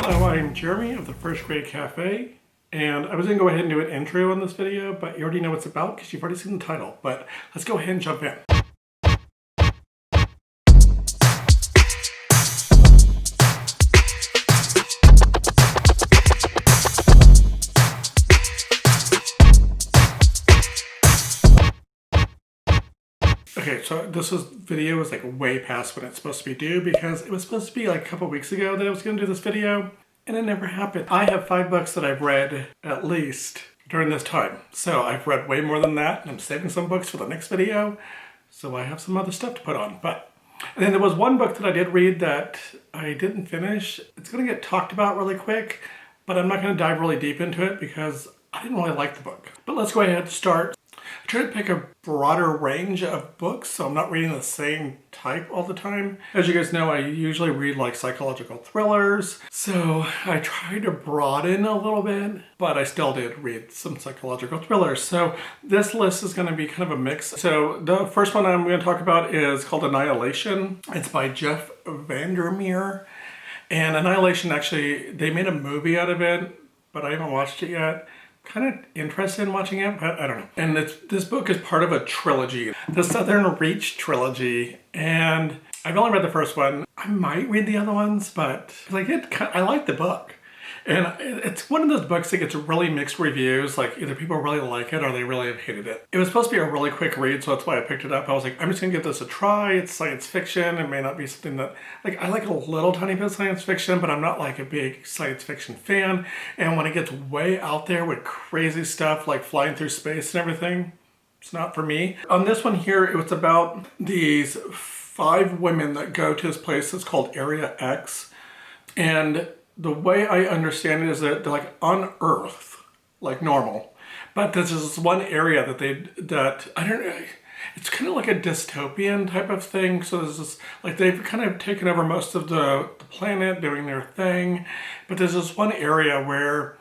Hello, I'm Jeremy of the First Grade Cafe, and I was going to go ahead and do an intro on this video, but you already know what it's about because you've already seen the title. But let's go ahead and jump in. Okay, so video was like way past when it's supposed to be due because it was supposed to be like a couple weeks ago that I was going to do this video, and it never happened. I have 5 books that I've read at least during this time. So I've read way more than that, and I'm saving some books for the next video, so I have some other stuff to put on. And then there was one book that I did read that I didn't finish. It's going to get talked about really quick, but I'm not going to dive really deep into it because I didn't really like the book. But let's go ahead and start. I try to pick a broader range of books, so I'm not reading the same type all the time. As you guys know, I usually read like psychological thrillers, so I try to broaden a little bit, but I still did read some psychological thrillers. So this list is going to be kind of a mix. So the first one I'm going to talk about is called Annihilation. It's by Jeff Vandermeer. And Annihilation, actually, they made a movie out of it, but I haven't watched it yet. Kind of interested in watching it, but I don't know. And this book is part of a trilogy, the Southern Reach trilogy, and I've only read the first one. I might read the other ones, but I like the book. And it's one of those books that gets really mixed reviews. Like either people really like it or they really have hated it. It was supposed to be a really quick read, so that's why I picked it up. I was like, I'm just gonna give this a try. It's science fiction. It may not be something that, like, I like a little tiny bit of science fiction, but I'm not like a big science fiction fan. And when it gets way out there with crazy stuff like flying through space and everything, it's not for me. On this one here, it was about these 5 women that go to this place that's called Area X. And the way I understand it is that they're like on Earth, like normal. But there's this one area that I don't know, it's kind of like a dystopian type of thing. So there's this, like they've kind of taken over most of the planet doing their thing. But there's this one area where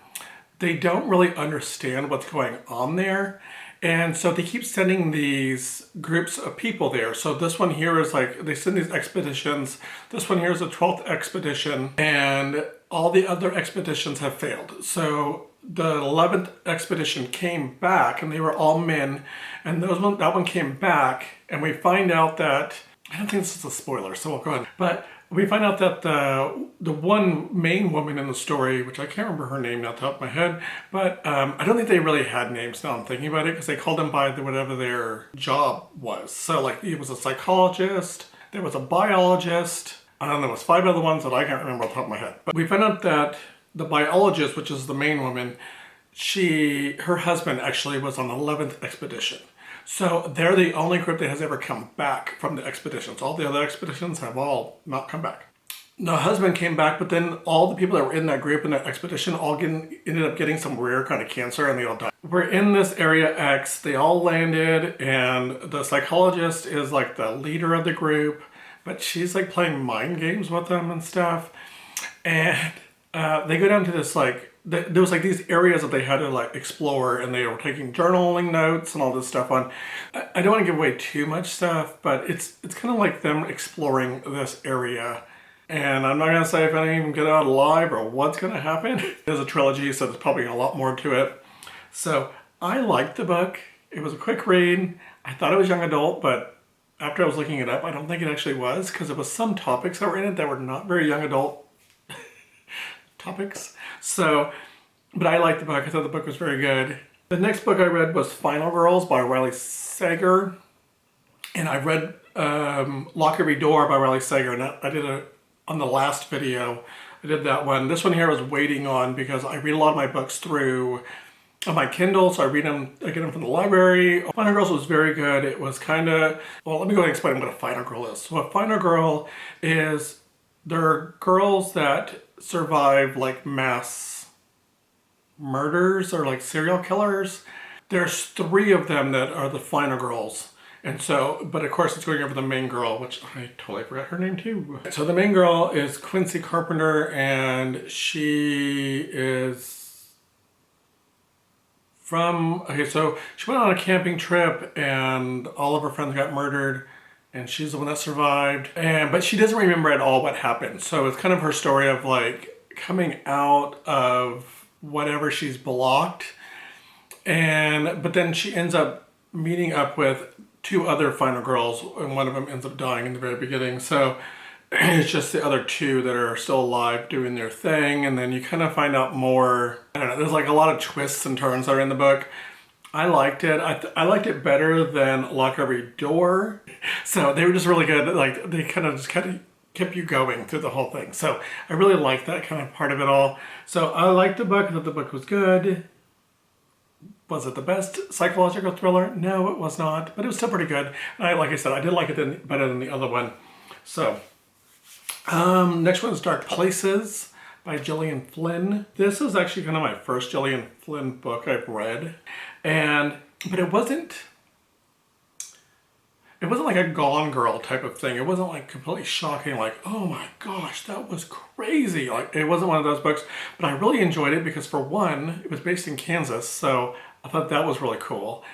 they don't really understand what's going on there. And so they keep sending these groups of people there. So this one here is like, they send these expeditions. This one here is the 12th expedition, and all the other expeditions have failed. So the 11th expedition came back, and they were all men, and that one came back, and we find out that, I don't think this is a spoiler, so we'll go ahead. But we find out that the one main woman in the story, which I can't remember her name off the top of my head, but I don't think they really had names now I'm thinking about it, because they called them by whatever their job was. So like it was a psychologist, there was a biologist, and then there was 5 other ones that I can't remember off the top of my head. But we find out that the biologist, which is the main woman, her husband actually was on the 11th expedition. So they're the only group that has ever come back from the expeditions. All the other expeditions have all not come back. The husband came back, but then all the people that were in that group in that expedition ended up getting some rare kind of cancer, and they all died. We're in this Area X. They all landed, and the psychologist is like the leader of the group, but she's like playing mind games with them and stuff. And they go down to this like, there was like these areas that they had to like explore, and they were taking journaling notes and all this stuff on. I don't want to give away too much stuff, but it's kind of like them exploring this area. And I'm not going to say if I even get out alive or what's going to happen. There's a trilogy, so there's probably a lot more to it. So I liked the book. It was a quick read. I thought it was young adult, but after I was looking it up, I don't think it actually was, because there was some topics that were in it that were not very young adult topics. So, but I liked the book. I thought the book was very good. The next book I read was Final Girls by Riley Sager. And I read Lock Every Door by Riley Sager. And I did it on the last video. I did that one. This one here I was waiting on because I read a lot of my books through on my Kindle. So I get them from the library. Final Girls was very good. It was kind of, well, let me go ahead and explain what a Final Girl is. So a Final Girl is, they're girls that survive like mass murders or like serial killers. There's 3 of them that are the final girls. And so, but of course it's going over the main girl, which I totally forgot her name too. So the main girl is Quincy Carpenter, and she is so she went on a camping trip and all of her friends got murdered, and she's the one that survived. But she doesn't remember at all what happened. So it's kind of her story of like coming out of whatever she's blocked. But then she ends up meeting up with two other final girls, and one of them ends up dying in the very beginning. So it's just the other two that are still alive doing their thing. And then you kind of find out more. I don't know, there's like a lot of twists and turns that are in the book. I liked it. I liked it better than Lock Every Door. So they were just really good. Like they kind of kept you going through the whole thing. So I really liked that kind of part of it all. So I liked the book. I thought the book was good. Was it the best psychological thriller? No, it was not, but it was still pretty good. And like I said, I did like it better than the other one. So, next one is Dark Places by Gillian Flynn. This is actually kind of my first Gillian Flynn book I've read, but it wasn't like a Gone Girl type of thing. It wasn't like completely shocking, like, oh my gosh, that was crazy. Like, it wasn't one of those books, but I really enjoyed it because, for one, it was based in Kansas, so I thought that was really cool.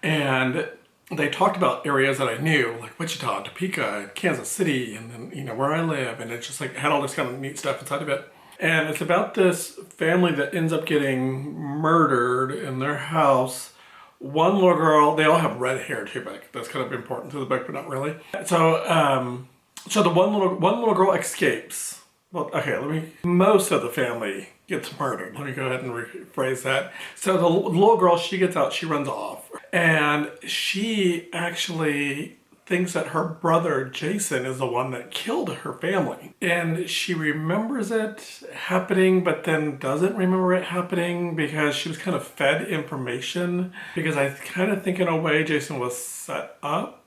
And they talked about areas that I knew, like Wichita, Topeka, Kansas City, and then, you know, where I live, and it just like had all this kind of neat stuff inside of it. And it's about this family that ends up getting murdered in their house. One little girl, they all have red hair too, but that's kind of important to the book, but not really. So, so the one little girl escapes. Well, okay, most of the family gets murdered. Let me go ahead and rephrase that. So the little girl, she gets out, she runs off. And she actually thinks that her brother, Jason, is the one that killed her family. And she remembers it happening, but then doesn't remember it happening because she was kind of fed information. Because I kind of think in a way Jason was set up,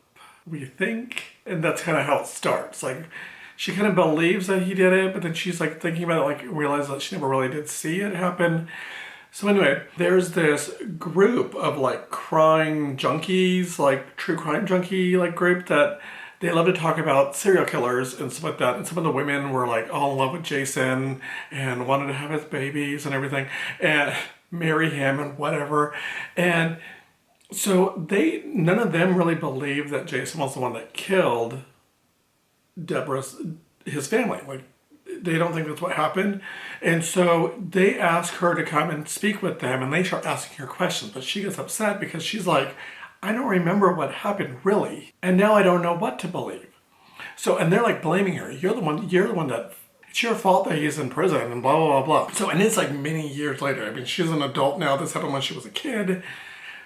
we think. And that's kind of how it starts. Like, she kind of believes that he did it, but then she's like thinking about it, like realizes that she never really did see it happen. So anyway, there's this group of like crime junkies, like true crime junkie like group that they love to talk about serial killers and stuff like that. And some of the women were like all in love with Jason and wanted to have his babies and everything and marry him and whatever. And so none of them really believe that Jason was the one that killed his family. Like, they don't think that's what happened. And so they ask her to come and speak with them, and they start asking her questions. But she gets upset because she's like, I don't remember what happened really. And now I don't know what to believe. So, and they're like blaming her. You're the one that, it's your fault that he's in prison and blah, blah, blah, blah. So, and it's like many years later. I mean, she's an adult now. This happened when she was a kid.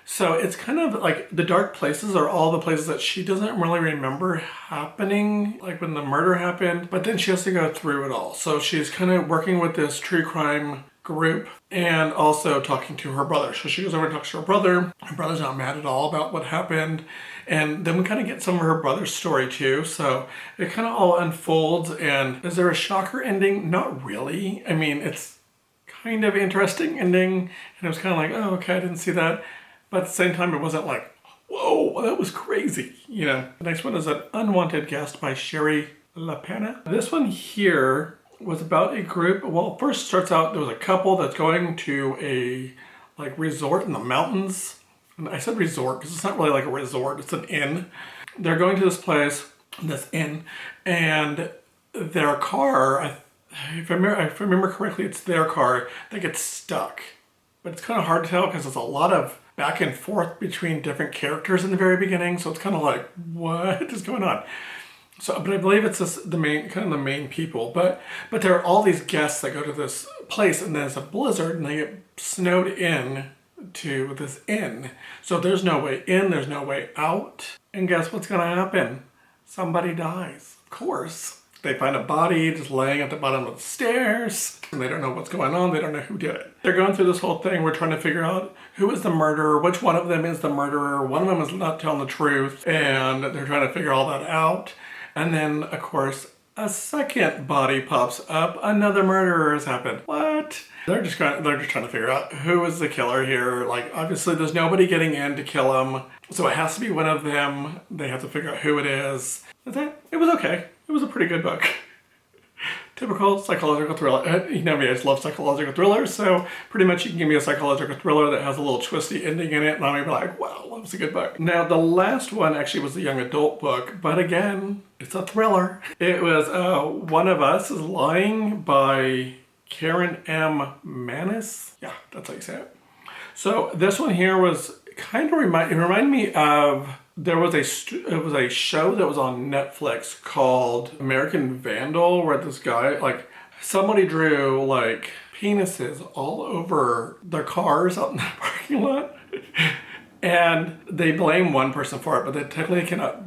So it's kind of like the dark places are all the places that she doesn't really remember happening, like when the murder happened, but then she has to go through it all. So she's kind of working with this true crime group and also talking to her brother. So she goes over and talks to her brother. Her brother's not mad at all about what happened. And then we kind of get some of her brother's story too. So it kind of all unfolds. And is there a shocker ending? Not really. I mean, it's kind of interesting ending. And it was kind of like, oh, okay, I didn't see that. But at the same time, it wasn't like, whoa, that was crazy, you know. The next one is an Unwanted Guest by Sherry LaPena. This one here was about a group. Well, first starts out, there was a couple that's going to a like resort in the mountains. And I said resort because it's not really like a resort, it's an inn. They're going to this place, this inn, and their car, if I remember correctly, it's their car that gets stuck. But it's kind of hard to tell because there's a lot of back and forth between different characters in the very beginning, so it's kind of like, what is going on? So, but I believe it's the main people. But there are all these guests that go to this place, and there's a blizzard, and they get snowed in to this inn. So there's no way in, there's no way out. And guess what's gonna happen? Somebody dies, of course. They find a body just laying at the bottom of the stairs, and they don't know what's going on. They don't know who did it. They're going through this whole thing. We're trying to figure out who is the murderer, which one of them is the murderer. One of them is not telling the truth, and they're trying to figure all that out. And then, of course, a second body pops up. Another murderer has happened. What? They're just trying to figure out who is the killer here. Like, obviously, there's nobody getting in to kill him, so it has to be one of them. They have to figure out who it is. That's it. It was okay. It was a pretty good book. Typical psychological thriller. You know me, I just love psychological thrillers, so pretty much you can give me a psychological thriller that has a little twisty ending in it, and I'm gonna be like, wow, that was a good book. Now, the last one actually was a young adult book, but again, it's a thriller. It was One of Us is Lying by Karen M. Manis. Yeah, that's how you say it. So this one here was kind of reminded me of, it was a show that was on Netflix called American Vandal, where this guy, like, somebody drew like penises all over their cars out in the parking lot. And they blame one person for it, but they technically cannot,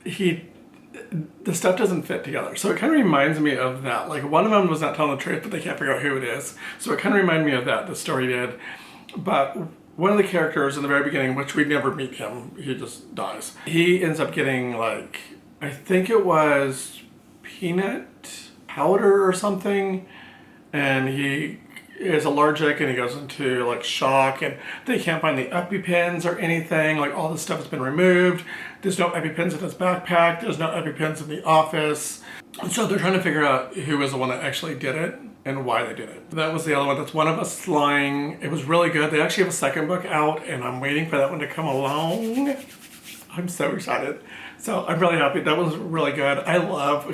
the stuff doesn't fit together. So it kind of reminds me of that. Like, one of them was not telling the truth, but they can't figure out who it is. So it kind of reminded me of that, the story did. But one of the characters in the very beginning, which we never meet him, he just dies. He ends up getting, like, I think it was peanut powder or something. And he is allergic and he goes into like shock, and they can't find the EpiPens or anything. Like, all this stuff has been removed. There's no EpiPens in his backpack. There's no EpiPens in the office. And so they're trying to figure out who was the one that actually did it and why they did it. That was the other one. That's One of Us Flying. It was really good. They actually have a second book out, and I'm waiting for that one to come along. I'm so excited. So I'm really happy. That was really good. I love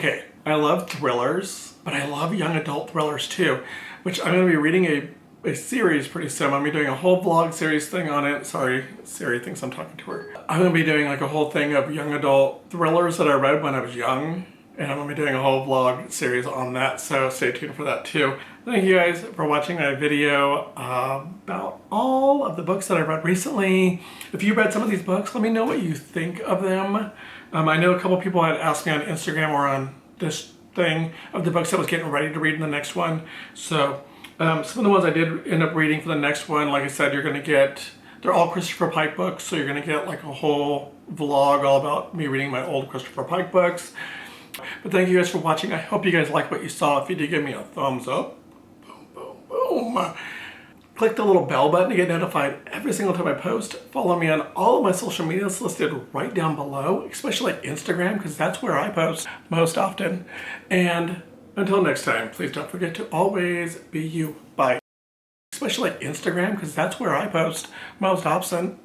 thrillers, but I love young adult thrillers too, which I'm going to be reading a series pretty soon. I'm going to be doing a whole vlog series thing on it. Sorry, Siri thinks I'm talking to her. I'm going to be doing like a whole thing of young adult thrillers that I read when I was young. And I'm going to be doing a whole vlog series on that, so stay tuned for that too. Thank you guys for watching my video about all of the books that I read recently. If you read some of these books, let me know what you think of them. I know a couple people had asked me on Instagram or on this thing of the books I was getting ready to read in the next one. So some of the ones I did end up reading for the next one, like I said, you're going to get, they're all Christopher Pike books, so you're going to get like a whole vlog all about me reading my old Christopher Pike books. But thank you guys for watching. I hope you guys liked what you saw. If you did, give me a thumbs up. Boom, boom, boom. Click the little bell button to get notified every single time I post. Follow me on all of my social medias listed right down below, especially like Instagram, because that's where I post most often. And until next time, please don't forget to always be you. Bye. Especially like Instagram, because that's where I post most often.